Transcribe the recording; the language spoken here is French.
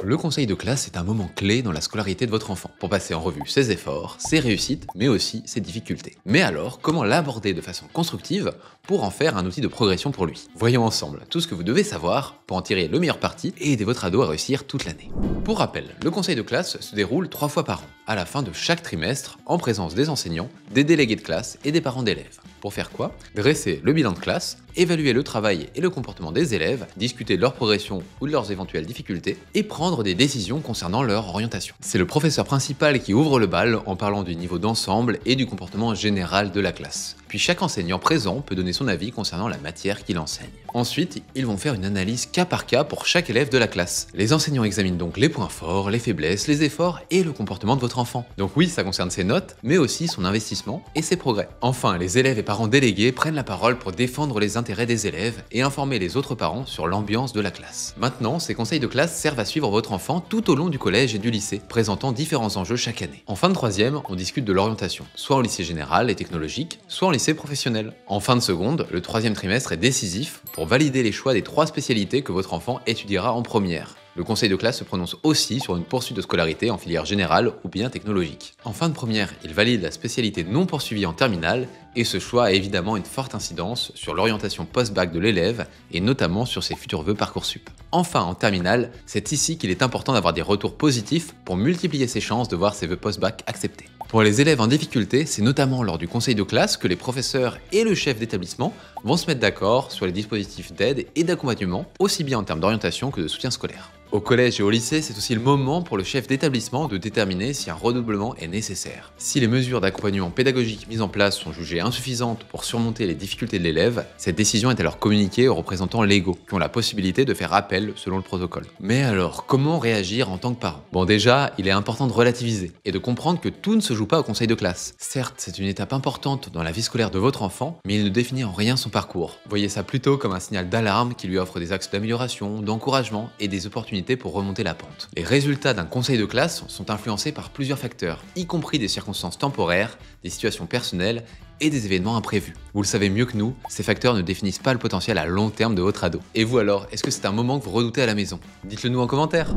Le conseil de classe est un moment clé dans la scolarité de votre enfant, pour passer en revue ses efforts, ses réussites, mais aussi ses difficultés. Mais alors, comment l'aborder de façon constructive pour en faire un outil de progression pour lui? Voyons ensemble tout ce que vous devez savoir pour en tirer le meilleur parti et aider votre ado à réussir toute l'année. Pour rappel, le conseil de classe se déroule 3 fois par an, à la fin de chaque trimestre, en présence des enseignants, des délégués de classe et des parents d'élèves. Pour faire quoi? Dresser le bilan de classe, évaluer le travail et le comportement des élèves, discuter de leur progression ou de leurs éventuelles difficultés, et prendre des décisions concernant leur orientation. C'est le professeur principal qui ouvre le bal en parlant du niveau d'ensemble et du comportement général de la classe. Puis chaque enseignant présent peut donner son avis concernant la matière qu'il enseigne. Ensuite, ils vont faire une analyse cas par cas pour chaque élève de la classe. Les enseignants examinent donc les points forts, les faiblesses, les efforts et le comportement de votre enfant. Donc oui, ça concerne ses notes, mais aussi son investissement et ses progrès. Enfin, les élèves et parents délégués prennent la parole pour défendre les intérêts des élèves et informer les autres parents sur l'ambiance de la classe. Maintenant, ces conseils de classe servent à suivre votre enfant tout au long du collège et du lycée, présentant différents enjeux chaque année. En fin de troisième, on discute de l'orientation, soit au lycée général et technologique, soit en lycée professionnel. En fin de seconde, le troisième trimestre est décisif pour valider les choix des 3 spécialités que votre enfant étudiera en première. Le conseil de classe se prononce aussi sur une poursuite de scolarité en filière générale ou bien technologique. En fin de première, il valide la spécialité non poursuivie en terminale et ce choix a évidemment une forte incidence sur l'orientation post-bac de l'élève et notamment sur ses futurs vœux Parcoursup. Enfin, en terminale, c'est ici qu'il est important d'avoir des retours positifs pour multiplier ses chances de voir ses vœux post-bac acceptés. Pour les élèves en difficulté, c'est notamment lors du conseil de classe que les professeurs et le chef d'établissement vont se mettre d'accord sur les dispositifs d'aide et d'accompagnement, aussi bien en termes d'orientation que de soutien scolaire. Au collège et au lycée, c'est aussi le moment pour le chef d'établissement de déterminer si un redoublement est nécessaire. Si les mesures d'accompagnement pédagogique mises en place sont jugées insuffisantes pour surmonter les difficultés de l'élève, cette décision est alors communiquée aux représentants légaux, qui ont la possibilité de faire appel selon le protocole. Mais alors, comment réagir en tant que parent? Bon déjà, il est important de relativiser et de comprendre que tout ne se joue pas au conseil de classe. Certes, c'est une étape importante dans la vie scolaire de votre enfant, mais il ne définit en rien son parcours. Voyez ça plutôt comme un signal d'alarme qui lui offre des axes d'amélioration, d'encouragement et des opportunités pour remonter la pente. Les résultats d'un conseil de classe sont influencés par plusieurs facteurs, y compris des circonstances temporaires, des situations personnelles et des événements imprévus. Vous le savez mieux que nous, ces facteurs ne définissent pas le potentiel à long terme de votre ado. Et vous alors, est-ce que c'est un moment que vous redoutez à la maison? Dites-le nous en commentaire.